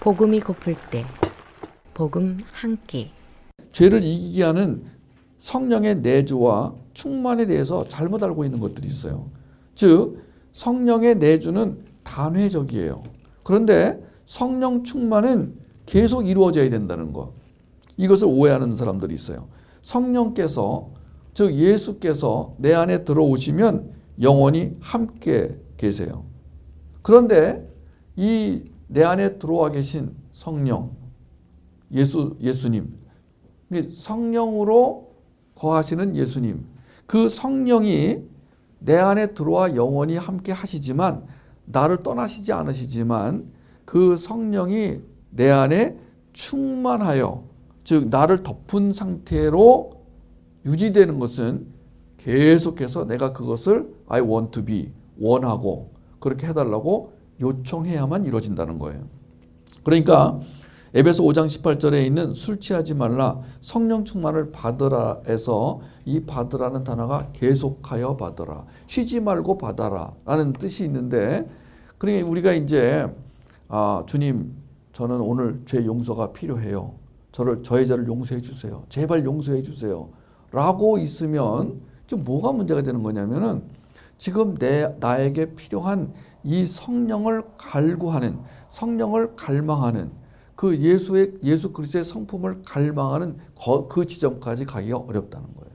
복음이 고플 때 복음 한 끼. 죄를 이기게 하는 성령의 내주와 충만에 대해서 잘못 알고 있는 것들이 있어요. 즉 성령의 내주는 단회적이에요. 그런데 성령 충만은 계속 이루어져야 된다는 것. 이것을 오해하는 사람들이 있어요. 성령께서, 즉 예수께서 내 안에 들어오시면 영원히 함께 계세요. 그런데 이 내 안에 들어와 계신 성령, 예수님, 성령으로 거하시는 예수님, 그 성령이 내 안에 들어와 영원히 함께 하시지만 나를 떠나시지 않으시지만 그 성령이 내 안에 충만하여, 즉 나를 덮은 상태로 유지되는 것은 계속해서 내가 그것을 I want to be, 원하고 그렇게 해달라고 요청해야만 이루어진다는 거예요. 그러니까 에베소 5장 18절에 있는 술 취하지 말라 성령 충만을 받으라에서 이 받으라는 단어가 계속하여 받으라, 쉬지 말고 받아라 라는 뜻이 있는데, 그러니까 우리가 이제 주님 저는 오늘 죄 용서가 필요해요. 저의 죄를 용서해 주세요. 제발 용서해 주세요. 라고 있으면 지금 뭐가 문제가 되는 거냐면은 지금 나에게 필요한 이 성령을 갈구하는, 성령을 갈망하는 그 예수 그리스도의 성품을 갈망하는 그 지점까지 가기가 어렵다는 거예요.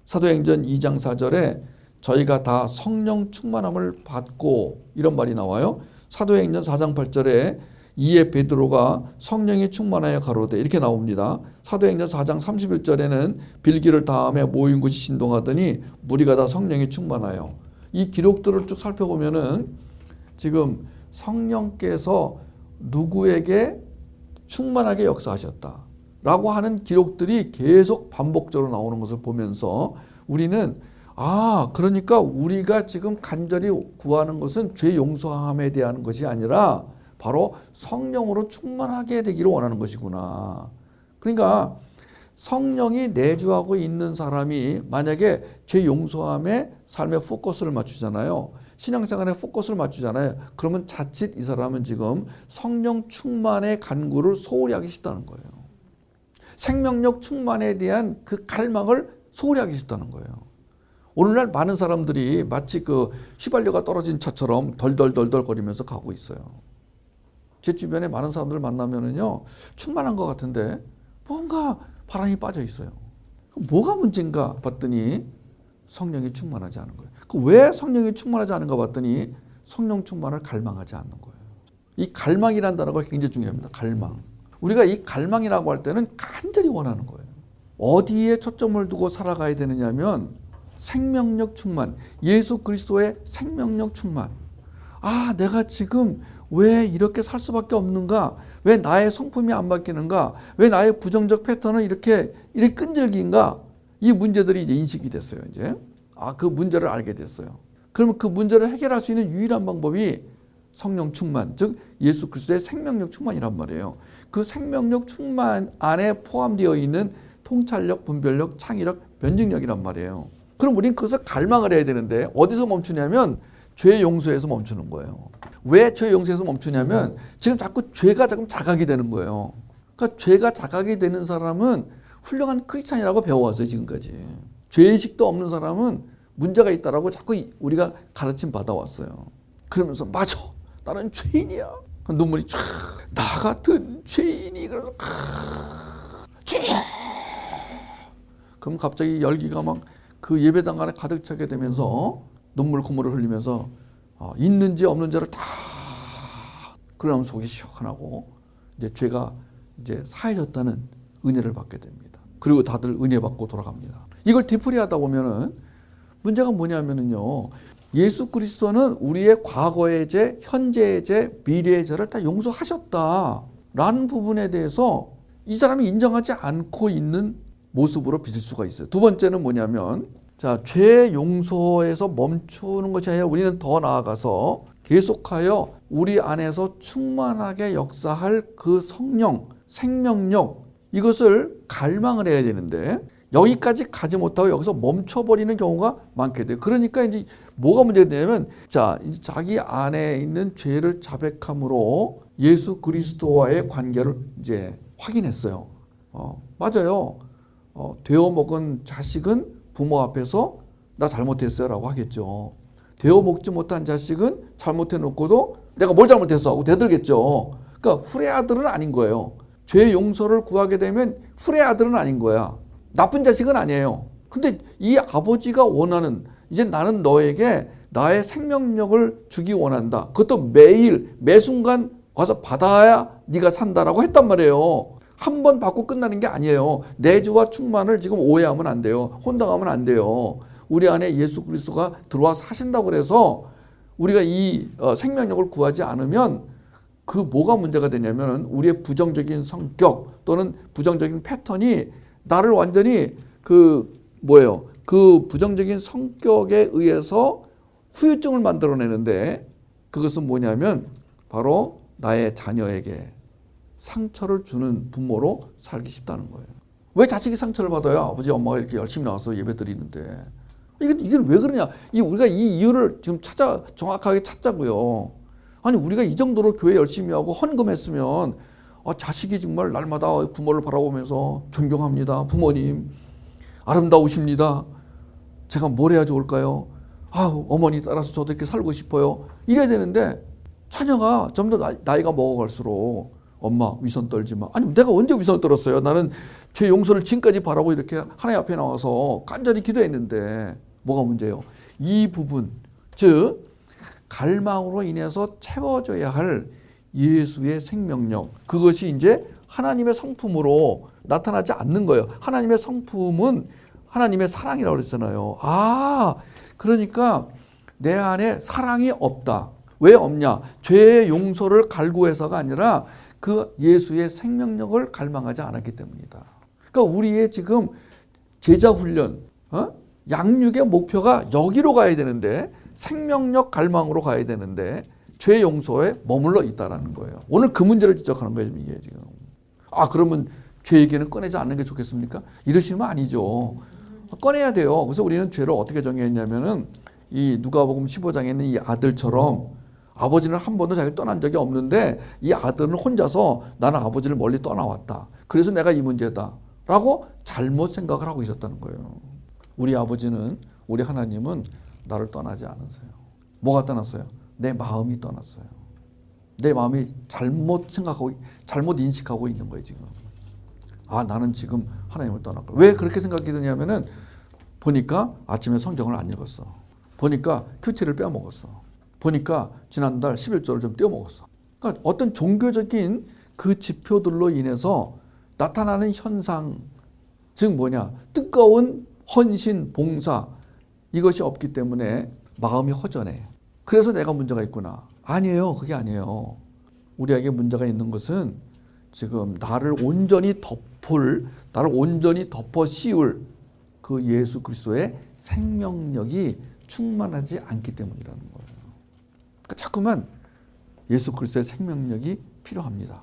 사도행전 2장 4절에 저희가 다 성령 충만함을 받고 이런 말이 나와요. 사도행전 4장 8절에 이에 베드로가 성령이 충만하여 가로되 이렇게 나옵니다. 사도행전 4장 31절에는 빌기를 다음에 모인 곳이 진동하더니 무리가 다 성령이 충만하여. 이 기록들을 쭉 살펴보면은 지금 성령께서 누구에게 충만하게 역사하셨다 라고 하는 기록들이 계속 반복적으로 나오는 것을 보면서 우리는 그러니까 우리가 지금 간절히 구하는 것은 죄 용서함에 대한 것이 아니라 바로 성령으로 충만하게 되기를 원하는 것이구나. 그러니까 성령이 내주하고 있는 사람이 만약에 죄 용서함에 삶의 포커스를 맞추잖아요. 신앙생활에 포커스를 맞추잖아요. 그러면 자칫 이 사람은 지금 성령 충만의 간구를 소홀히 하기 쉽다는 거예요. 생명력 충만에 대한 그 갈망을 소홀히 하기 쉽다는 거예요. 오늘날 많은 사람들이 마치 그 휘발유가 떨어진 차처럼 덜덜덜덜 거리면서 가고 있어요. 제 주변에 많은 사람들을 만나면은요, 충만한 것 같은데 뭔가 바람이 빠져 있어요. 뭐가 문제인가 봤더니 성령이 충만하지 않은 거예요. 왜 성령이 충만하지 않은가 봤더니 성령 충만을 갈망하지 않는 거예요. 이 갈망이라는 단어가 굉장히 중요합니다. 갈망. 우리가 이 갈망이라고 할 때는 간절히 원하는 거예요. 어디에 초점을 두고 살아가야 되느냐면 생명력 충만, 예수 그리스도의 생명력 충만. 내가 지금 왜 이렇게 살 수밖에 없는가? 왜 나의 성품이 안 바뀌는가? 왜 나의 부정적 패턴은 이렇게 끈질긴가? 이 문제들이 이제 인식이 됐어요. 이제 그 문제를 알게 됐어요. 그러면 그 문제를 해결할 수 있는 유일한 방법이 성령 충만, 즉 예수 그리스도의 생명력 충만이란 말이에요. 그 생명력 충만 안에 포함되어 있는 통찰력, 분별력, 창의력, 변증력이란 말이에요. 그럼 우리는 그것을 갈망을 해야 되는데 어디서 멈추냐면 죄 용서에서 멈추는 거예요. 왜 죄 용서에서 멈추냐면 지금 자꾸 죄가 조금 자각이 되는 거예요. 그러니까 죄가 자각이 되는 사람은 훌륭한 크리스찬이라고 배워왔어요, 지금까지. 죄의식도 없는 사람은 문제가 있다라고 자꾸 우리가 가르침 받아왔어요. 그러면서 맞아, 나는 죄인이야. 눈물이 쫙, 나 같은 죄인이. 그래서 주여. 그럼 갑자기 열기가 막 그 예배당 안에 가득 차게 되면서 눈물 콧물을 흘리면서 있는지 없는지를 다, 그러면 속이 시원하고 이제 죄가 이제 사해졌다는 은혜를 받게 됩니다. 그리고 다들 은혜 받고 돌아갑니다. 이걸 되풀이하다 보면은 문제가 뭐냐면은요, 예수 그리스도는 우리의 과거의 죄, 현재의 죄, 미래의 죄를 다 용서하셨다라는 부분에 대해서 이 사람이 인정하지 않고 있는 모습으로 빚을 수가 있어요. 두 번째는 뭐냐면, 죄 용서에서 멈추는 것이 아니라 우리는 더 나아가서 계속하여 우리 안에서 충만하게 역사할 그 성령, 생명력, 이것을 갈망을 해야 되는데 여기까지 가지 못하고 여기서 멈춰버리는 경우가 많게 돼요. 그러니까 이제 뭐가 문제가 되냐면, 자, 이제 자기 안에 있는 죄를 자백함으로 예수 그리스도와의 관계를 이제 확인했어요. 맞아요. 되어 먹은 자식은 부모 앞에서 나 잘못했어요 라고 하겠죠. 되어 먹지 못한 자식은 잘못해 놓고도 내가 뭘 잘못했어 하고 대들겠죠. 그러니까 후레 아들은 아닌 거예요. 죄 용서를 구하게 되면 후레 아들은 아닌 거야. 나쁜 자식은 아니에요. 근데 이 아버지가 원하는, 이제 나는 너에게 나의 생명력을 주기 원한다. 그것도 매일 매순간 와서 받아야 네가 산다라고 했단 말이에요. 한 번 받고 끝나는 게 아니에요. 내주와 충만을 지금 오해하면 안 돼요. 혼동하면 안 돼요. 우리 안에 예수 그리스도가 들어와 사신다고 그래서 우리가 이 생명력을 구하지 않으면 그 뭐가 문제가 되냐면, 우리의 부정적인 성격 또는 부정적인 패턴이 나를 완전히 그 부정적인 성격에 의해서 후유증을 만들어내는데, 그것은 뭐냐면 바로 나의 자녀에게 상처를 주는 부모로 살기 쉽다는 거예요. 왜 자식이 상처를 받아요? 아버지 엄마가 이렇게 열심히 나와서 예배 드리는데. 이게 왜 그러냐? 우리가 이 이유를 지금 정확하게 찾자고요. 아니, 우리가 이 정도로 교회 열심히 하고 헌금했으면 자식이 정말 날마다 부모를 바라보면서 존경합니다. 부모님 아름다우십니다. 제가 뭘 해야 좋을까요? 어머니 따라서 저도 이렇게 살고 싶어요. 이래야 되는데, 자녀가 점점 나이가 먹어갈수록 엄마 위선 떨지 마. 아니, 내가 언제 위선을 떨었어요? 나는 죄 용서를 지금까지 바라고 이렇게 하나님 앞에 나와서 간절히 기도했는데 뭐가 문제예요? 이 부분, 즉 갈망으로 인해서 채워져야 할 예수의 생명력, 그것이 이제 하나님의 성품으로 나타나지 않는 거예요. 하나님의 성품은 하나님의 사랑이라고 그랬잖아요. 그러니까 내 안에 사랑이 없다. 왜 없냐? 죄의 용서를 갈구해서가 아니라 그 예수의 생명력을 갈망하지 않았기 때문이다. 그러니까 우리의 지금 제자 훈련, 양육의 목표가 여기로 가야 되는데, 생명력 갈망으로 가야 되는데 죄 용서에 머물러 있다라는 거예요. 오늘 그 문제를 지적하는 거예요, 이게 지금. 그러면 죄 얘기는 꺼내지 않는 게 좋겠습니까? 이러시면 아니죠. 꺼내야 돼요. 그래서 우리는 죄를 어떻게 정의했냐면은, 이 누가복음 15장에 있는 이 아들처럼 아버지는 한 번도 자기를 떠난 적이 없는데 이 아들은 혼자서 나는 아버지를 멀리 떠나왔다. 그래서 내가 이 문제다 라고 잘못 생각을 하고 있었다는 거예요. 우리 아버지는, 우리 하나님은 나를 떠나지 않으세요. 뭐가 떠났어요? 내 마음이 떠났어요. 내 마음이 잘못 생각하고 잘못 인식하고 있는 거예요, 지금. 나는 지금 하나님을 떠났고. 왜 그렇게 생각이 드냐면은, 보니까 아침에 성경을 안 읽었어. 보니까 큐티를 빼먹었어. 보니까 지난달 11조를 좀 떼어먹었어. 그러니까 어떤 종교적인 그 지표들로 인해서 나타나는 현상, 즉 뭐냐? 뜨거운 헌신, 봉사, 이것이 없기 때문에 마음이 허전해. 그래서 내가 문제가 있구나. 아니에요. 그게 아니에요. 우리에게 문제가 있는 것은 지금 나를 온전히 덮어 씌울 그 예수 그리스도의 생명력이 충만하지 않기 때문이라는 거예요. 그러니까 자꾸만 예수 그리스도의 생명력이 필요합니다.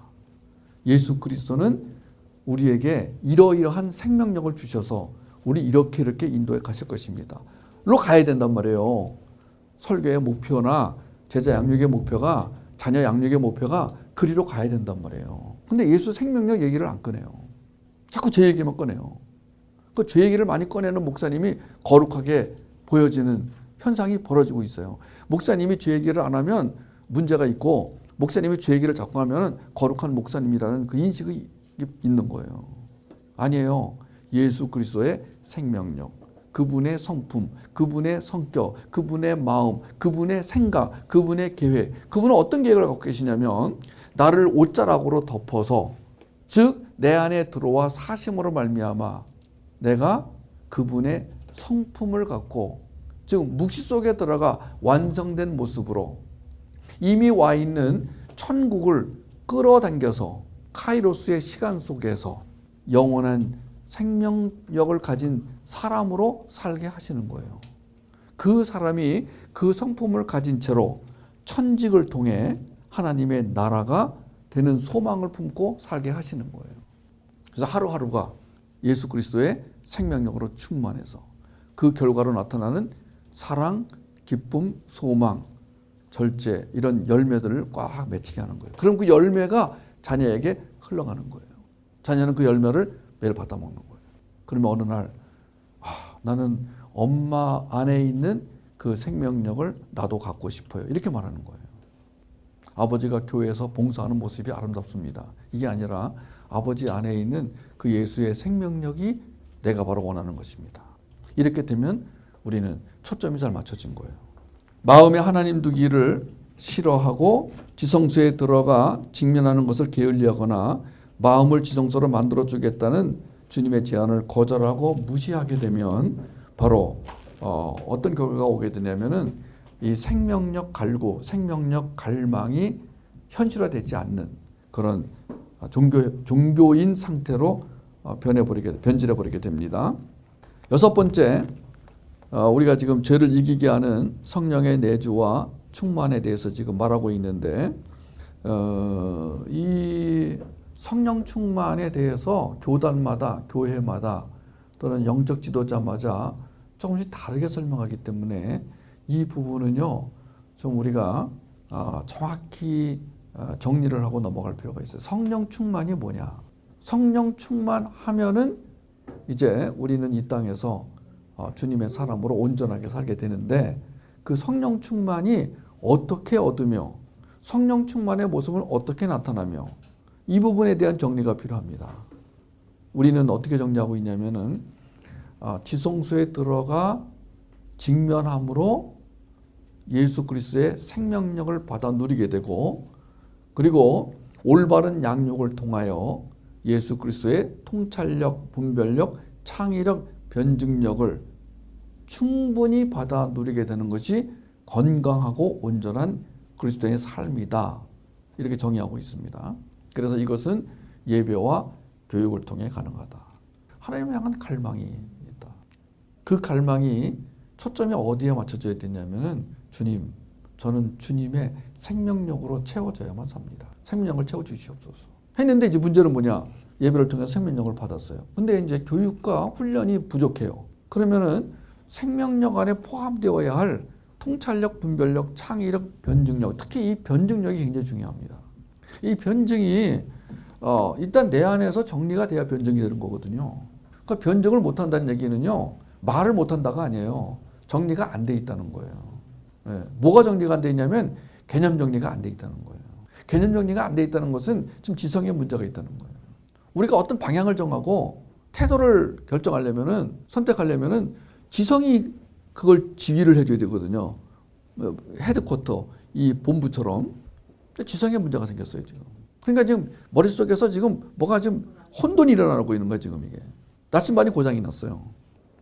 예수 그리스도는 우리에게 이러이러한 생명력을 주셔서 우리 이렇게 인도해 가실 것입니다. 로 가야 된단 말이에요. 설교의 목표나 제자 양육의 목표가, 자녀 양육의 목표가 그리로 가야 된단 말이에요. 근데 예수 생명력 얘기를 안 꺼내요. 자꾸 제 얘기만 꺼내요. 그 제 얘기를 많이 꺼내는 목사님이 거룩하게 보여지는 현상이 벌어지고 있어요. 목사님이 제 얘기를 안 하면 문제가 있고, 목사님이 제 얘기를 자꾸 하면 거룩한 목사님이라는 그 인식이 있는 거예요. 아니에요. 예수 그리스도의 생명력, 그분의 성품, 그분의 성격, 그분의 마음, 그분의 생각, 그분의 계획. 그분은 어떤 계획을 갖고 계시냐면, 나를 옷자락으로 덮어서, 즉 내 안에 들어와 사심으로 말미암아 내가 그분의 성품을 갖고, 즉 묵시 속에 들어가 완성된 모습으로 이미 와 있는 천국을 끌어당겨서 카이로스의 시간 속에서 영원한 생명력을 가진 사람으로 살게 하시는 거예요. 그 사람이 그 성품을 가진 채로 천직을 통해 하나님의 나라가 되는 소망을 품고 살게 하시는 거예요. 그래서 하루하루가 예수 그리스도의 생명력으로 충만해서 그 결과로 나타나는 사랑, 기쁨, 소망, 절제 이런 열매들을 꽉 맺히게 하는 거예요. 그럼 그 열매가 자녀에게 흘러가는 거예요. 자녀는 그 열매를 매일 받아먹는 거예요. 그러면 어느 날 나는 엄마 안에 있는 그 생명력을 나도 갖고 싶어요. 이렇게 말하는 거예요. 아버지가 교회에서 봉사하는 모습이 아름답습니다. 이게 아니라 아버지 안에 있는 그 예수의 생명력이 내가 바로 원하는 것입니다. 이렇게 되면 우리는 초점이 잘 맞춰진 거예요. 마음에 하나님 두기를 싫어하고 지성소에 들어가 직면하는 것을 게을리하거나 마음을 지성소로 만들어주겠다는 주님의 제안을 거절하고 무시하게 되면 바로 어떤 결과가 오게 되냐면은 이 생명력 갈구, 생명력 갈망이 현실화되지 않는 그런 종교인 상태로 변질해버리게 됩니다. 여섯 번째, 우리가 지금 죄를 이기게 하는 성령의 내주와 충만에 대해서 지금 말하고 있는데 이 성령 충만에 대해서 교단마다, 교회마다 또는 영적 지도자마다 조금씩 다르게 설명하기 때문에 이 부분은요, 좀 우리가 정확히 정리를 하고 넘어갈 필요가 있어요. 성령 충만이 뭐냐? 성령 충만하면은 이제 우리는 이 땅에서 주님의 사람으로 온전하게 살게 되는데 그 성령 충만이 어떻게 얻으며 성령 충만의 모습을 어떻게 나타나며 이 부분에 대한 정리가 필요합니다. 우리는 어떻게 정리하고 있냐면은 지성소에 들어가 직면함으로 예수 그리스도의 생명력을 받아 누리게 되고 그리고 올바른 양육을 통하여 예수 그리스도의 통찰력, 분별력, 창의력, 변증력을 충분히 받아 누리게 되는 것이 건강하고 온전한 그리스도의 삶이다. 이렇게 정의하고 있습니다. 그래서 이것은 예배와 교육을 통해 가능하다. 하나님을 향한 갈망이 있다. 그 갈망이 초점이 어디에 맞춰져야 되냐면은 주님, 저는 주님의 생명력으로 채워져야만 삽니다. 생명력을 채워주시옵소서. 했는데 이제 문제는 뭐냐? 예배를 통해 생명력을 받았어요. 근데 이제 교육과 훈련이 부족해요. 그러면은 생명력 안에 포함되어야 할 통찰력, 분별력, 창의력, 변증력, 특히 이 변증력이 굉장히 중요합니다. 이 변증이 일단 내 안에서 정리가 돼야 변증이 되는 거거든요. 그러니까 변증을 못한다는 얘기는요, 말을 못한다가 아니에요. 정리가 안 돼 있다는 거예요. 네. 뭐가 정리가 안 돼 있냐면 개념 정리가 안 돼 있다는 거예요. 개념 정리가 안 돼 있다는 것은 지금 지성에 문제가 있다는 거예요. 우리가 어떤 방향을 정하고 태도를 결정하려면은, 선택하려면은 지성이 그걸 지휘를 해줘야 되거든요. 헤드쿼터, 이 본부처럼. 지성에 문제가 생겼어요, 지금. 그러니까 지금 머릿속에서 지금 뭐가 지금 혼돈이 일어나고 있는 거예요, 지금 이게. 나침반이 고장이 났어요.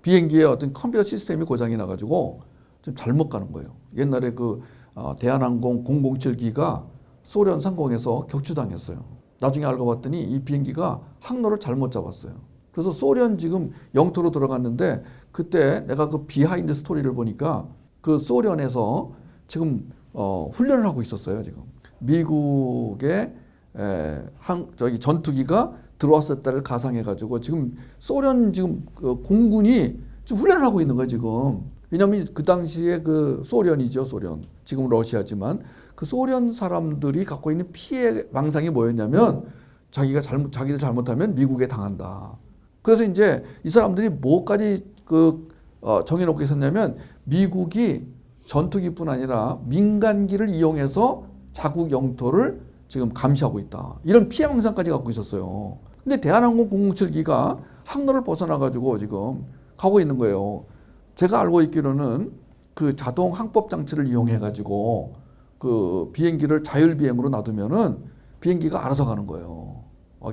비행기의 어떤 컴퓨터 시스템이 고장이 나가지고 좀 잘못 가는 거예요. 옛날에 그 대한항공 007기가 소련 상공에서 격추당했어요. 나중에 알고 봤더니 이 비행기가 항로를 잘못 잡았어요. 그래서 소련 지금 영토로 들어갔는데 그때 내가 그 비하인드 스토리를 보니까 그 소련에서 지금 훈련을 하고 있었어요. 지금 미국의 전투기가 들어왔을 때를 가상해가지고 지금 소련 지금 그 공군이 지금 훈련을 하고 있는 거예요. 지금 왜냐하면 그 당시에 그 소련이죠, 소련. 지금 러시아지만 그 소련 사람들이 갖고 있는 피해 망상이 뭐였냐면 자기들 잘못하면 미국에 당한다. 그래서 이제 이 사람들이 뭐까지 정해놓고 있었냐면 미국이 전투기뿐 아니라 민간기를 이용해서 자국 영토를 지금 감시하고 있다. 이런 피해 망상까지 갖고 있었어요. 근데 대한항공 007기가 항로를 벗어나가지고 지금 가고 있는 거예요. 제가 알고 있기로는 그 자동 항법 장치를 이용해가지고 그 비행기를 자율비행으로 놔두면은 비행기가 알아서 가는 거예요.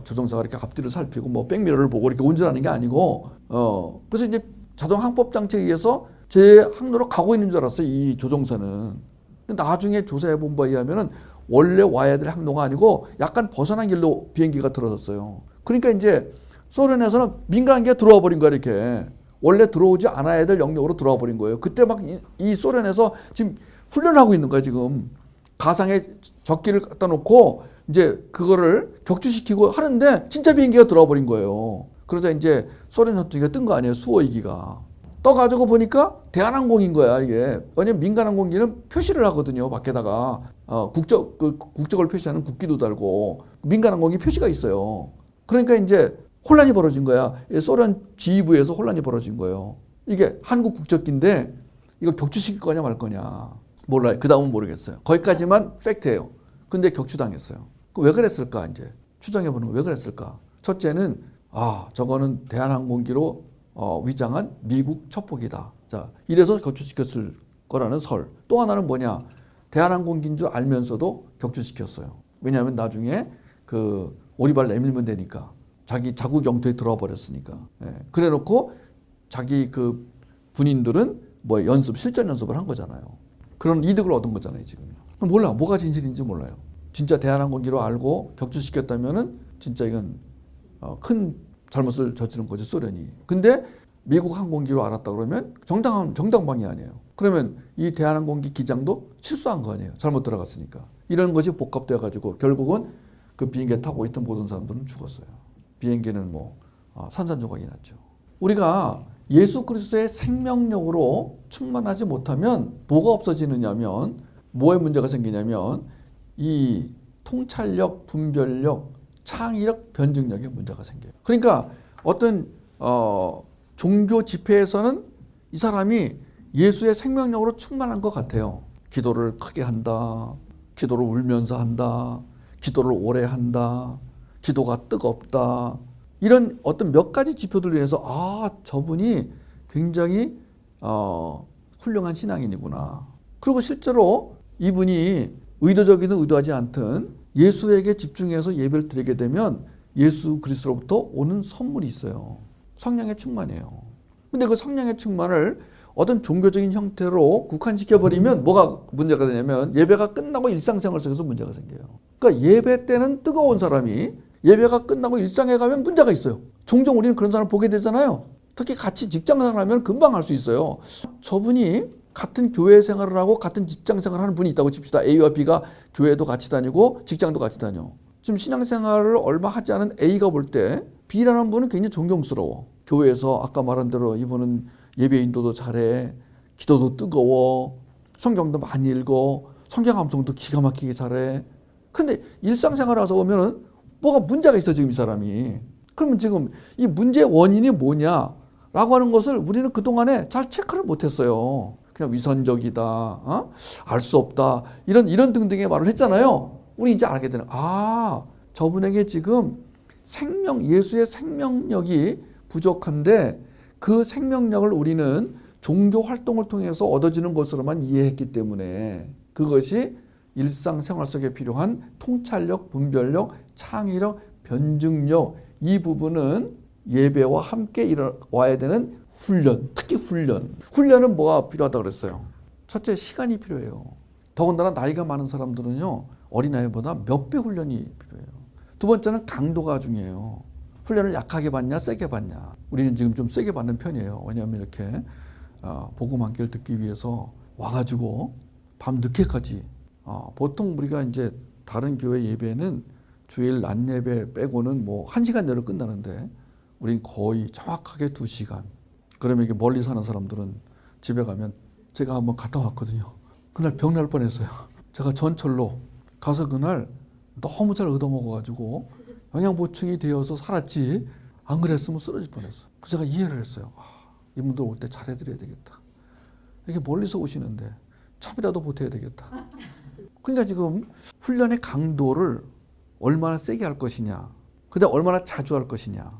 조종사가 이렇게 앞뒤를 살피고 뭐 백미러를 보고 이렇게 운전하는 게 아니고 그래서 이제 자동 항법 장치에 의해서 제 항로로 가고 있는 줄 알았어요, 이 조종사는. 근데 나중에 조사해 본 바에 의하면은 원래 와야 될 항로가 아니고 약간 벗어난 길로 비행기가 들어섰어요. 그러니까 이제 소련에서는 민간기가 들어와 버린 거야, 이렇게. 원래 들어오지 않아야 될 영역으로 들어와 버린 거예요. 그때 막 이 소련에서 지금 훈련하고 있는 거야, 지금. 가상의 적기를 갖다 놓고 이제 그거를 격추시키고 하는데 진짜 비행기가 들어와 버린 거예요. 그러자 이제 소련 전투기가 뜬 거 아니에요. 수호이기가. 떠가지고 보니까 대한항공인 거야 이게. 왜냐면 민간항공기는 표시를 하거든요. 밖에다가 국적을 표시하는 국기도 달고 민간항공기 표시가 있어요. 그러니까 이제 혼란이 벌어진 거야. 소련 지휘부에서 혼란이 벌어진 거예요. 이게 한국 국적기인데 이걸 격추시킬 거냐 말 거냐 몰라요. 그 다음은 모르겠어요. 거기까지만 팩트예요. 근데 격추당했어요. 왜 그랬을까 이제 추정해보는 거 왜 그랬을까? 첫째는 저거는 대한항공기로 위장한 미국 첩보기다. 자, 이래서 격추시켰을 거라는 설. 또 하나는 뭐냐? 대한항공기인 줄 알면서도 격추시켰어요. 왜냐하면 나중에 그 오리발 내밀면 되니까. 자기 자국 영토에 들어와 버렸으니까. 예. 그래놓고 자기 그 군인들은 뭐 실전 연습을 한 거잖아요. 그런 이득을 얻은 거잖아요, 지금. 몰라. 뭐가 진실인지 몰라요. 진짜 대한항공기로 알고 격추시켰다면은 진짜 이건 큰 잘못을 저지른 거죠, 소련이. 근데 미국 항공기로 알았다 그러면 정당방위 아니에요. 그러면 이 대한항공기 기장도 실수한 거 아니에요. 잘못 들어갔으니까. 이런 것이 복합되어 가지고 결국은 그 비행기에 타고 있던 모든 사람들은 죽었어요. 비행기는 산산조각이 났죠. 우리가 예수 그리스도의 생명력으로 충만하지 못하면 뭐가 없어지느냐면 뭐에 문제가 생기냐면 이 통찰력, 분별력, 창의력, 변증력에 문제가 생겨요. 그러니까 어떤 종교 집회에서는 이 사람이 예수의 생명력으로 충만한 것 같아요. 기도를 크게 한다. 기도를 울면서 한다. 기도를 오래 한다. 기도가 뜨겁다. 이런 어떤 몇 가지 지표들로 인해서 저분이 굉장히 훌륭한 신앙인이구나. 그리고 실제로 이분이 의도적이든 의도하지 않든 예수에게 집중해서 예배를 드리게 되면 예수 그리스도로부터 오는 선물이 있어요. 성령의 충만이에요. 근데 그 성령의 충만을 어떤 종교적인 형태로 국한시켜버리면 뭐가 문제가 되냐면 예배가 끝나고 일상생활 속에서 문제가 생겨요. 그러니까 예배 때는 뜨거운 사람이 예배가 끝나고 일상에 가면 문제가 있어요. 종종 우리는 그런 사람을 보게 되잖아요. 특히 같이 직장생활을 하면 금방 알 수 있어요. 저분이 같은 교회 생활을 하고 같은 직장 생활을 하는 분이 있다고 칩시다. A와 B가 교회도 같이 다니고 직장도 같이 다녀. 지금 신앙생활을 얼마 하지 않은 A가 볼 때 B라는 분은 굉장히 존경스러워. 교회에서 아까 말한 대로 이분은 예배 인도도 잘해. 기도도 뜨거워. 성경도 많이 읽어. 성경 암송도 기가 막히게 잘해. 근데 일상생활에 와서 보면은 뭐가 문제가 있어 지금 이 사람이. 그러면 지금 이 문제의 원인이 뭐냐라고 하는 것을 우리는 그동안에 잘 체크를 못했어요. 그냥 위선적이다, 알 수 없다, 이런 등등의 말을 했잖아요. 우리 이제 알게 되는, 저분에게 지금 예수의 생명력이 부족한데 그 생명력을 우리는 종교 활동을 통해서 얻어지는 것으로만 이해했기 때문에 그것이 일상생활 속에 필요한 통찰력, 분별력, 창의력, 변증력, 이 부분은 예배와 함께 와야 되는 훈련, 특히 훈련은 뭐가 필요하다고 그랬어요? 첫째, 시간이 필요해요. 더군다나 나이가 많은 사람들은요, 어린아이보다 몇 배 훈련이 필요해요. 두 번째는 강도가 중요해요. 훈련을 약하게 받냐, 세게 받냐. 우리는 지금 좀 세게 받는 편이에요. 왜냐하면 이렇게 복음 한 끼를 듣기 위해서 와가지고 밤 늦게까지. 보통 우리가 이제 다른 교회 예배는 주일 낮 예배 빼고는 뭐 1시간 내로 끝나는데 우린 거의 정확하게 2시간. 그러면 이게 멀리 사는 사람들은 집에 가면 제가 한번 갔다 왔거든요. 그날 병 날 뻔했어요. 제가 전철로 가서 그날 너무 잘 얻어먹어가지고 영양 보충이 되어서 살았지 안 그랬으면 쓰러질 뻔했어요. 그래서 제가 이해를 했어요. 이분들 올 때 잘해드려야 되겠다. 이렇게 멀리서 오시는데 차비라도 보태야 되겠다. 그러니까 지금 훈련의 강도를 얼마나 세게 할 것이냐, 그 다음에 얼마나 자주 할 것이냐,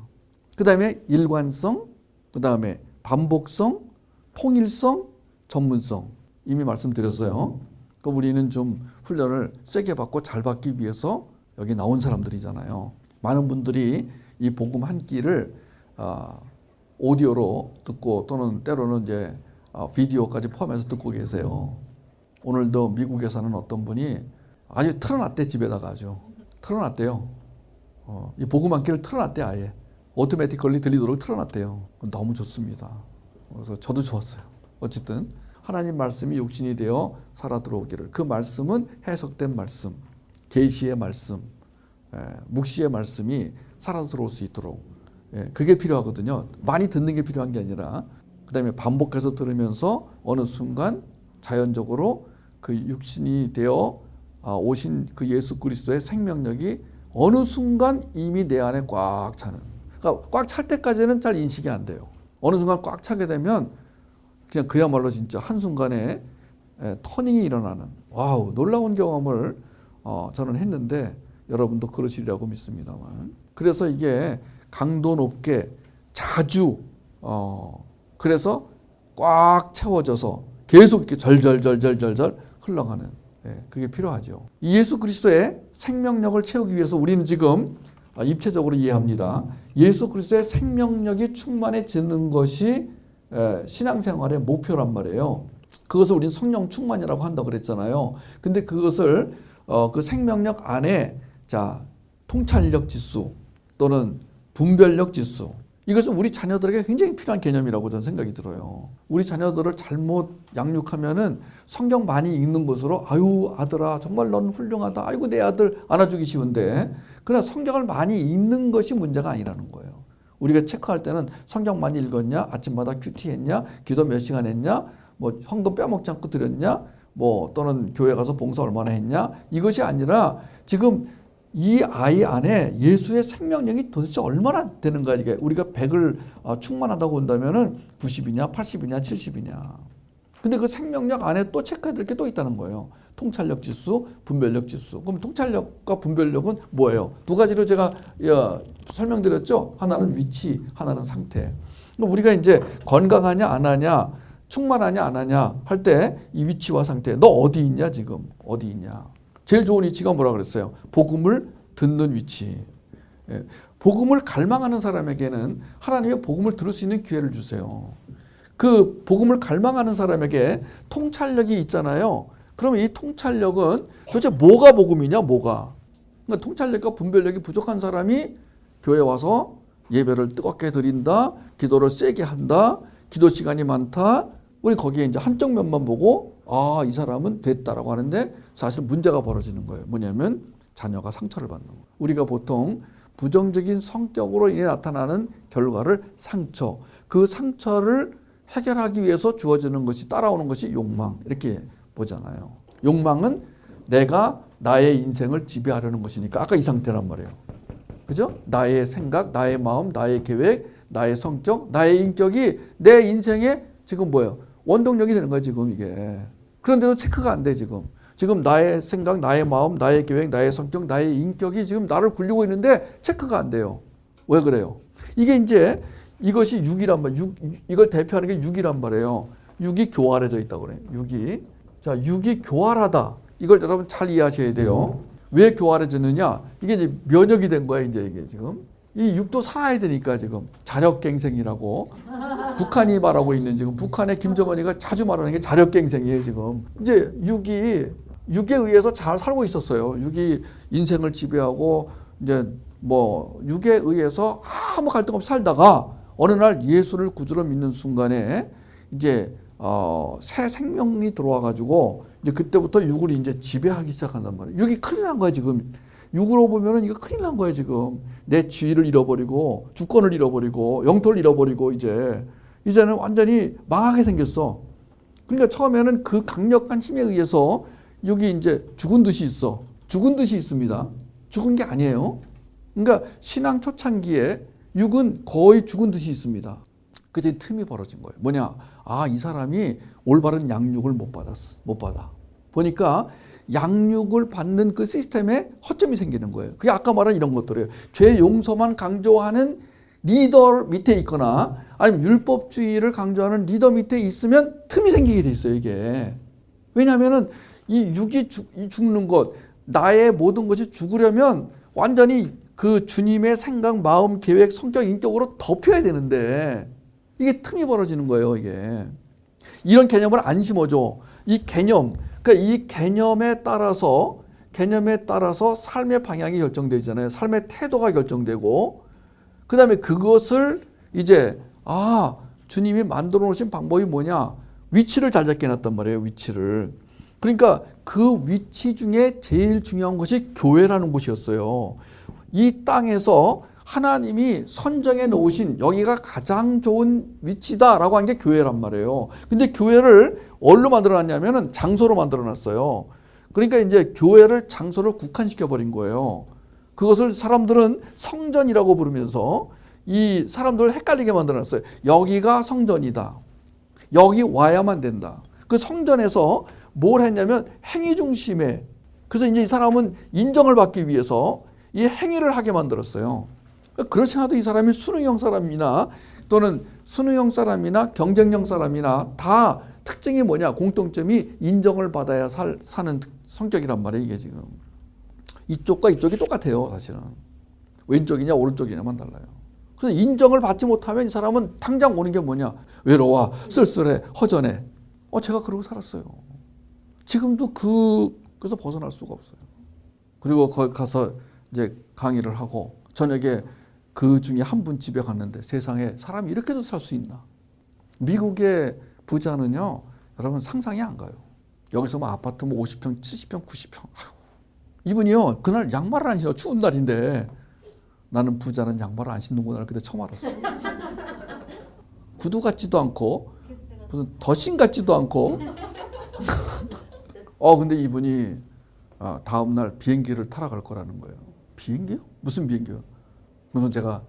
그 다음에 일관성, 그 다음에 반복성, 통일성, 전문성. 이미 말씀드렸어요. 그러니까 우리는 좀 훈련을 세게 받고 잘 받기 위해서 여기 나온 사람들이잖아요. 많은 분들이 이 복음 한 끼를 오디오로 듣고 또는 때로는 이제 비디오까지 포함해서 듣고 계세요. 오늘도 미국에 사는 어떤 분이 아주 틀어놨대, 집에다가 아주. 틀어놨대요. 이 복음 한 끼를 틀어놨대, 아예. 오토매티컬리 들리도록 틀어놨대요. 너무 좋습니다. 그래서 저도 좋았어요. 어쨌든 하나님 말씀이 육신이 되어 살아 들어오기를. 그 말씀은 해석된 말씀, 계시의 말씀, 묵시의 말씀이 살아 들어올 수 있도록 예, 그게 필요하거든요. 많이 듣는 게 필요한 게 아니라 그다음에 반복해서 들으면서 어느 순간 자연적으로 그 육신이 되어 오신 그 예수 그리스도의 생명력이 어느 순간 이미 내 안에 꽉 차는. 그러니까 꽉 찰 때까지는 잘 인식이 안 돼요. 어느 순간 꽉 차게 되면 그냥 그야말로 진짜 한순간에 터닝이 일어나는 와우 놀라운 경험을 저는 했는데 여러분도 그러시리라고 믿습니다만. 그래서 이게 강도 높게 자주 그래서 꽉 채워져서 계속 이렇게 절절절절절절 흘러가는 그게 필요하죠. 이 예수 그리스도의 생명력을 채우기 위해서 우리는 지금 입체적으로 이해합니다. 예수 그리스도의 생명력이 충만해지는 것이 신앙생활의 목표란 말이에요. 그것을 우리는 성령 충만이라고 한다고 그랬잖아요. 근데 그것을 그 생명력 안에 자 통찰력 지수 또는 분별력 지수 이것은 우리 자녀들에게 굉장히 필요한 개념이라고 저는 생각이 들어요. 우리 자녀들을 잘못 양육하면은 성경 많이 읽는 것으로 아유 아들아 정말 넌 훌륭하다. 아이고 내 아들 안아주기 쉬운데 그러나 성경을 많이 읽는 것이 문제가 아니라는 거예요. 우리가 체크할 때는 성경 많이 읽었냐, 아침마다 큐티했냐, 기도 몇 시간 했냐, 뭐 헌금 빼먹지 않고 드렸냐, 뭐 또는 교회 가서 봉사 얼마나 했냐 이것이 아니라 지금 이 아이 안에 예수의 생명력이 도대체 얼마나 되는가. 이게 우리가 100을 충만하다고 본다면은 90이냐 80이냐 70이냐. 근데 그 생명력 안에 또 체크해야 될 게 또 있다는 거예요. 통찰력 지수, 분별력 지수. 그럼 통찰력과 분별력은 뭐예요? 두 가지로 제가 설명드렸죠. 하나는 위치, 하나는 상태. 우리가 이제 건강하냐 안 하냐, 충만하냐 안 하냐 할 때 이 위치와 상태. 너 어디 있냐 지금? 어디 있냐? 제일 좋은 위치가 뭐라 그랬어요? 복음을 듣는 위치. 복음을 갈망하는 사람에게는 하나님의 복음을 들을 수 있는 기회를 주세요. 그 복음을 갈망하는 사람에게 통찰력이 있잖아요. 그러면 이 통찰력은 도대체 뭐가 복음이냐, 뭐가? 그러니까 통찰력과 분별력이 부족한 사람이 교회 와서 예배를 뜨겁게 드린다, 기도를 세게 한다, 기도 시간이 많다. 우리 거기에 이제 한쪽 면만 보고 아, 이 사람은 됐다라고 하는데 사실 문제가 벌어지는 거예요. 뭐냐면 자녀가 상처를 받는 거예요. 우리가 보통 부정적인 성격으로 인해 나타나는 결과를 상처, 그 상처를 해결하기 위해서 주어지는 것이 따라오는 것이 욕망 이렇게 보잖아요. 욕망은 내가 나의 인생을 지배하려는 것이니까 아까 이 상태란 말이에요. 그죠? 나의 생각, 나의 마음, 나의 계획, 나의 성격, 나의 인격이 내 인생의 지금 뭐예요? 원동력이 되는 거예요, 지금 이게. 그런데도 체크가 안 돼, 지금. 지금 나의 생각, 나의 마음, 나의 계획, 나의 성격, 나의 인격이 지금 나를 굴리고 있는데 체크가 안 돼요. 왜 그래요? 이게 이제 이것이 육이란 말이에요. 이걸 대표하는 게 육이란 말이에요. 육이 교활해져 있다고 그래요. 육이. 자, 육이 교활하다. 이걸 여러분 잘 이해하셔야 돼요. 왜 교활해졌느냐? 이게 이제 면역이 된 거야, 이제 이게 지금. 이 육도 살아야 되니까 지금 자력갱생이라고 북한이 말하고 있는 지금 북한의 김정은이가 자주 말하는 게 자력갱생이에요 지금. 이제 육에 의해서 잘 살고 있었어요. 육이 인생을 지배하고 이제 뭐 육에 의해서 아무 갈등 없이 살다가 어느 날 예수를 구주로 믿는 순간에 이제 새 생명이 들어와 가지고 이제 그때부터 육을 이제 지배하기 시작한단 말이에요. 육이 큰일 난 거야 지금. 육으로 보면은 이거 큰일 난 거예요 지금. 내 지위를 잃어버리고 주권을 잃어버리고 영토를 잃어버리고 이제는 완전히 망하게 생겼어. 그러니까 처음에는 그 강력한 힘에 의해서 육이 이제 죽은 듯이 있어. 죽은 듯이 있습니다. 죽은 게 아니에요. 그러니까 신앙 초창기에 육은 거의 죽은 듯이 있습니다. 그때 틈이 벌어진 거예요. 뭐냐? 아, 이 사람이 올바른 양육을 못 받아. 보니까 양육을 받는 그 시스템에 허점이 생기는 거예요. 그게 아까 말한 이런 것들이에요. 죄 용서만 강조하는 리더 밑에 있거나 아니면 율법주의를 강조하는 리더 밑에 있으면 틈이 생기게 돼 있어요, 이게. 왜냐하면은 이 육이 죽는 것, 나의 모든 것이 죽으려면 완전히 그 주님의 생각, 마음, 계획, 성격, 인격으로 덮여야 되는데 이게 틈이 벌어지는 거예요, 이게. 이런 개념을 안 심어줘. 이 개념, 그러니까 이 개념에 따라서 삶의 방향이 결정되잖아요. 삶의 태도가 결정되고, 그 다음에 그것을 이제, 주님이 만들어 놓으신 방법이 뭐냐? 위치를 잘 잡게 해놨단 말이에요, 위치를. 그러니까 그 위치 중에 제일 중요한 것이 교회라는 곳이었어요. 이 땅에서 하나님이 선정해 놓으신 여기가 가장 좋은 위치다라고 한 게 교회란 말이에요. 근데 교회를 뭘로 만들어놨냐면은 장소로 만들어놨어요. 그러니까 이제 교회를 장소로 국한시켜 버린 거예요. 그것을 사람들은 성전이라고 부르면서 이 사람들을 헷갈리게 만들어놨어요. 여기가 성전이다. 여기 와야만 된다. 그 성전에서 뭘 했냐면 행위 중심에, 그래서 이제 이 사람은 인정을 받기 위해서 이 행위를 하게 만들었어요. 그렇지 않아도 이 사람이 수능형 사람이나 또는 수능형 사람이나 경쟁형 사람이나 다 특징이 뭐냐, 공통점이 인정을 받아야 사는 성격이란 말이에요. 이게 지금 이쪽과 이쪽이 똑같아요. 사실은 왼쪽이냐 오른쪽이냐만 달라요. 그래서 인정을 받지 못하면 이 사람은 당장 오는 게 뭐냐, 외로워, 쓸쓸해, 허전해. 제가 그러고 살았어요. 지금도 그래서 벗어날 수가 없어요. 그리고 거기 가서 이제 강의를 하고 저녁에 그 중에 한 분 집에 갔는데 세상에 사람이 이렇게도 살 수 있나. 미국의 부자는요, 여러분 상상이 안 가요. 여기서 뭐 아파트 뭐 50평, 70평, 90평. 이분이요, 그날 양말을 안 신어. 추운 날인데 나는 부자는 양말을 안 신는구나. 그때 처음 알았어. 구두 같지도 않고 무슨 더신 같지도 않고. 근데 이분이 다음날 비행기를 타러 갈 거라는 거예요. 비행기요? 무슨 비행기요? 그래서 제가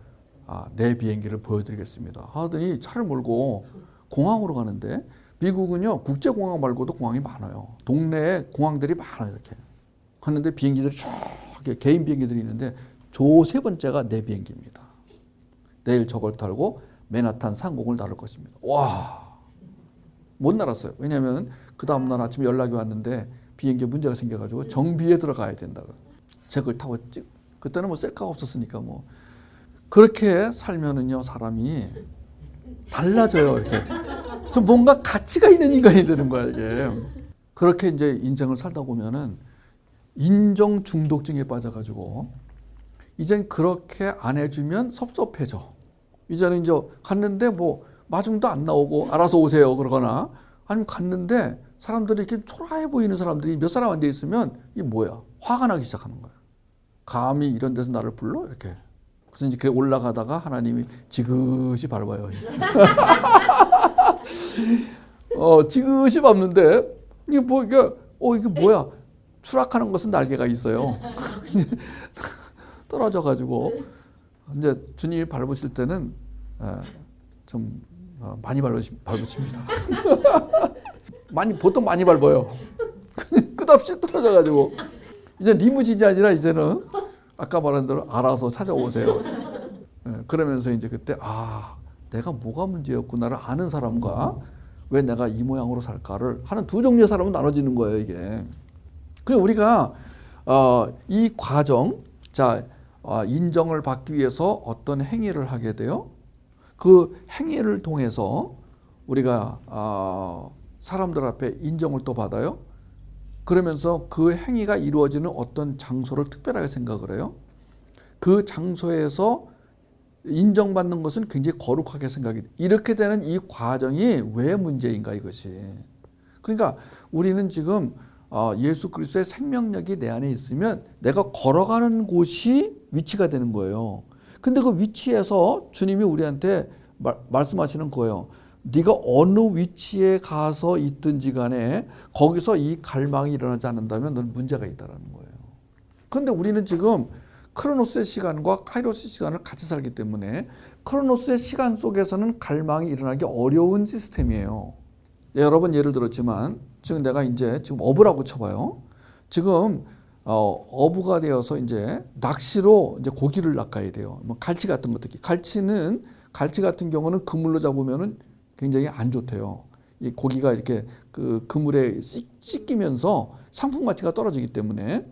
내 비행기를 보여드리겠습니다 하더니 차를 몰고 공항으로 가는데, 미국은요 국제공항 말고도 공항이 많아요. 동네에 공항들이 많아요. 이렇게 갔는데 비행기들이 쫙 개인 비행기들이 있는데 조 세 번째가 내 비행기입니다. 내일 저걸 타고 맨하탄 상공을 나를 것입니다. 와, 못 날았어요. 왜냐하면 그 다음날 아침에 연락이 왔는데 비행기에 문제가 생겨가지고 정비에 들어가야 된다고. 제가 그걸 타고 그때는 뭐 셀카가 없었으니까 뭐 그렇게 살면은요 사람이 달라져요. 이렇게 좀 뭔가 가치가 있는 인간이 되는 거야 이게. 그렇게 이제 인생을 살다 보면은 인정 중독증에 빠져가지고 이젠 그렇게 안 해주면 섭섭해져. 이제는 이제 갔는데 뭐 마중도 안 나오고 알아서 오세요 그러거나, 아니면 갔는데 사람들이 이렇게 초라해 보이는 사람들이 몇 사람 앉아 있으면 이게 뭐야, 화가 나기 시작하는 거야. 감히 이런 데서 나를 불러? 이렇게. 그래서 이제 올라가다가 하나님이 지그시 밟아요. 지그시 밟는데 이게 뭐 이게 뭐야? 추락하는 것은 날개가 있어요. 떨어져가지고 이제 주님이 밟으실 때는 좀 많이 밟으십니다. 보통 많이 밟아요. 끝없이 떨어져가지고 이제 리무진이 아니라 이제는 아까 말한 대로 알아서 찾아오세요. 그러면서 이제 그때 내가 뭐가 문제였구나를 아는 사람과 왜 내가 이 모양으로 살까를 하는 두 종류의 사람은 나눠지는 거예요 이게. 그래 우리가 이 과정, 인정을 받기 위해서 어떤 행위를 하게 돼요. 그 행위를 통해서 우리가 사람들 앞에 인정을 또 받아요. 그러면서 그 행위가 이루어지는 어떤 장소를 특별하게 생각을 해요. 그 장소에서 인정받는 것은 굉장히 거룩하게 생각이 돼요. 이렇게 되는 이 과정이 왜 문제인가 이것이. 그러니까 우리는 지금 예수 그리스도의 생명력이 내 안에 있으면 내가 걸어가는 곳이 위치가 되는 거예요. 근데 그 위치에서 주님이 우리한테 말씀하시는 거예요. 네가 어느 위치에 가서 있든지 간에 거기서 이 갈망이 일어나지 않는다면 넌 문제가 있다는 거예요. 그런데 우리는 지금 크로노스의 시간과 카이로스의 시간을 같이 살기 때문에 크로노스의 시간 속에서는 갈망이 일어나기 어려운 시스템이에요. 여러 번 예를 들었지만 지금 내가 지금 어부라고 쳐봐요. 지금 어부가 되어서 이제 낚시로 이제 고기를 낚아야 돼요. 뭐 갈치 같은 것들. 갈치 같은 경우는 그물로 잡으면은 굉장히 안 좋대요. 이 고기가 이렇게 그 그물에 씻기면서 상품 가치가 떨어지기 때문에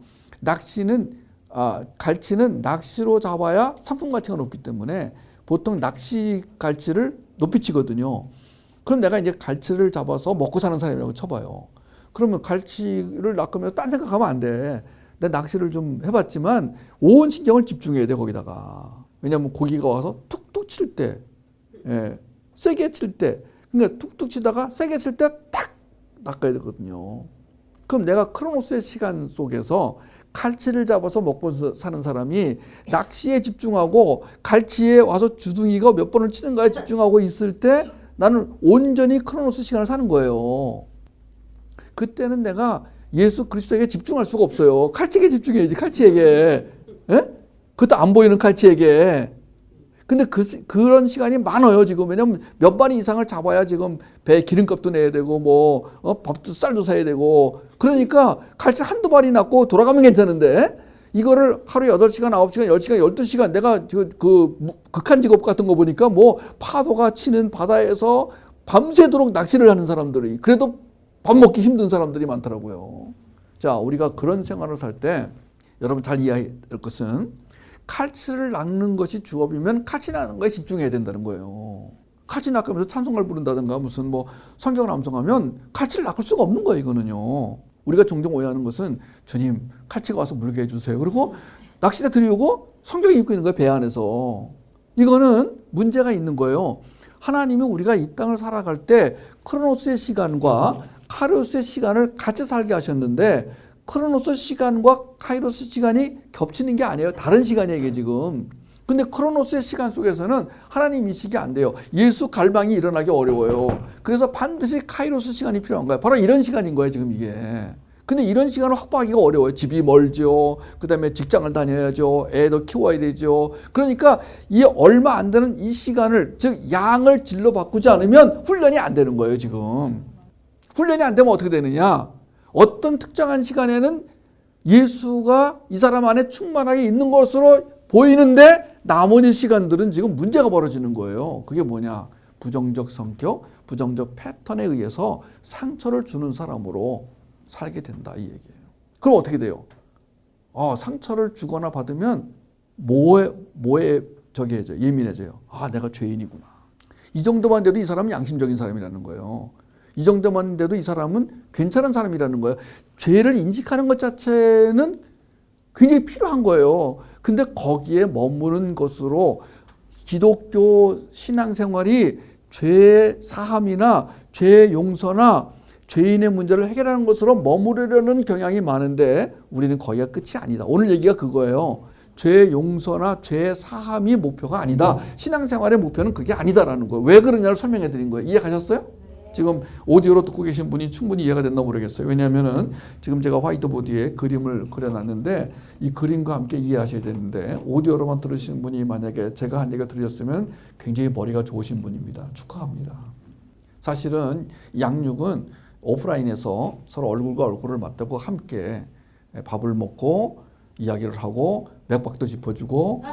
갈치는 낚시로 잡아야 상품 가치가 높기 때문에 보통 낚시 갈치를 높이 치거든요. 그럼 내가 이제 갈치를 잡아서 먹고 사는 사람이라고 쳐봐요. 그러면 갈치를 낚으면 딴 생각하면 안 돼. 내가 낚시를 좀 해봤지만 온 신경을 집중해야 돼 거기다가. 왜냐하면 고기가 와서 툭툭 칠 때, 세게 칠 때, 그러니까 툭툭 치다가 세게 칠 때 탁 낚아야 되거든요. 그럼 내가 크로노스의 시간 속에서 갈치를 잡아서 먹고 사는 사람이 낚시에 집중하고 갈치에 와서 주둥이가 몇 번을 치는가에 집중하고 있을 때 나는 온전히 크로노스 시간을 사는 거예요. 그때는 내가 예수 그리스도에게 집중할 수가 없어요. 칼치에게 집중해야지, 칼치에게. 예? 그것도 안 보이는 칼치에게. 근데 그런 시간이 많아요, 지금. 왜냐면 몇 마리 이상을 잡아야 지금 배에 기름값도 내야 되고, 밥도 쌀도 사야 되고. 그러니까 칼치 한두 마리 낳고 돌아가면 괜찮은데, 이거를 하루에 8시간, 9시간, 10시간, 12시간 내가 극한 직업 같은 거 보니까 파도가 치는 바다에서 밤새도록 낚시를 하는 사람들이, 그래도 밥 먹기 힘든 사람들이 많더라고요. 자, 우리가 그런 생활을 살 때 여러분 잘 이해해야 될 것은 칼치를 낚는 것이 주업이면 칼치 낚는 거에 집중해야 된다는 거예요. 칼치 낚으면서 찬송가를 부른다든가 무슨 성경을 암송하면 칼치를 낚을 수가 없는 거예요, 이거는요. 우리가 종종 오해하는 것은 주님 칼치가 와서 물게 해주세요. 그리고 낚싯대 들이우고 성경 읽고 있는 거예요, 배 안에서. 이거는 문제가 있는 거예요. 하나님이 우리가 이 땅을 살아갈 때 크로노스의 시간과 카이로스의 시간을 같이 살게 하셨는데 크로노스 시간과 카이로스 시간이 겹치는 게 아니에요. 다른 시간이에요, 이게 지금. 근데 크로노스의 시간 속에서는 하나님 인식이 안 돼요. 예수 갈망이 일어나기 어려워요. 그래서 반드시 카이로스 시간이 필요한 거예요. 바로 이런 시간인 거예요, 지금 이게. 근데 이런 시간을 확보하기가 어려워요. 집이 멀죠. 그 다음에 직장을 다녀야죠. 애도 키워야 되죠. 그러니까 이 얼마 안 되는 이 시간을, 즉 양을 질로 바꾸지 않으면 훈련이 안 되는 거예요, 지금. 훈련이 안 되면 어떻게 되느냐? 어떤 특정한 시간에는 예수가 이 사람 안에 충만하게 있는 것으로 보이는데 나머지 시간들은 지금 문제가 벌어지는 거예요. 그게 뭐냐? 부정적 성격, 부정적 패턴에 의해서 상처를 주는 사람으로 살게 된다, 이 얘기예요. 그럼 어떻게 돼요? 상처를 주거나 받으면 예민해져요. 내가 죄인이구나. 이 정도만 돼도 이 사람은 양심적인 사람이라는 거예요. 이 정도만 돼도 이 사람은 괜찮은 사람이라는 거예요. 죄를 인식하는 것 자체는 굉장히 필요한 거예요. 근데 거기에 머무는 것으로 기독교 신앙생활이 죄 사함이나 죄 용서나 죄인의 문제를 해결하는 것으로 머무르려는 경향이 많은데 우리는 거기가 끝이 아니다. 오늘 얘기가 그거예요. 죄 용서나 죄 사함이 목표가 아니다. 신앙생활의 목표는 그게 아니다라는 거예요. 왜 그러냐를 설명해 드린 거예요. 이해 가셨어요? 지금 오디오로 듣고 계신 분이 충분히 이해가 됐나 모르겠어요. 왜냐하면은 지금 제가 화이트보드에 그림을 그려놨는데 이 그림과 함께 이해하셔야 되는데 오디오로만 들으시는 분이 만약에 제가 한 얘기가 들으셨으면 굉장히 머리가 좋으신 분입니다. 축하합니다. 사실은 양육은 오프라인에서 서로 얼굴과 얼굴을 맞대고 함께 밥을 먹고 이야기를 하고 맥박도 짚어주고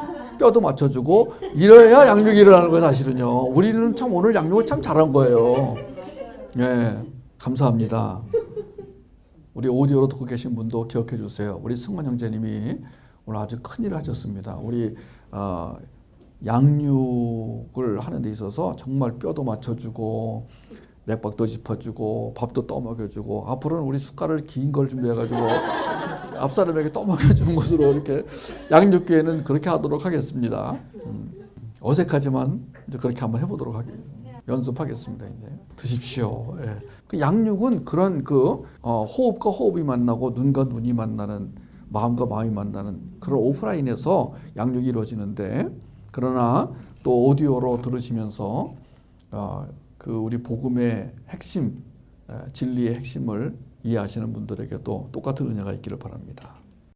뼈도 맞춰주고 이래야 양육이 일어나는 거예요, 사실은요. 우리는 참 오늘 양육을 참 잘한 거예요. 예, 감사합니다. 우리 오디오로 듣고 계신 분도 기억해 주세요. 우리 승원 형제님이 오늘 아주 큰일을 하셨습니다. 우리 양육을 하는 데 있어서 정말 뼈도 맞춰주고 맥박도 짚어주고 밥도 떠먹여주고 앞으로는 우리 숟갈을 긴 걸 준비해가지고 앞사람에게 떠먹여주는 것으로 이렇게 양육교회는 그렇게 하도록 하겠습니다. 어색하지만 이제 그렇게 한번 해보도록 하겠습니다. 연습하겠습니다. 이제 드십시오. 예. 그 양육은 그런 호흡과 호흡이 만나고 눈과 눈이 만나는 마음과 마음이 만나는 그런 오프라인에서 양육이 이루어지는데 그러나 또 오디오로 들으시면서 우리 복음의 핵심, 진리의 핵심을 이해하시는 분들에게도 똑같은 은혜가 있기를 바랍니다.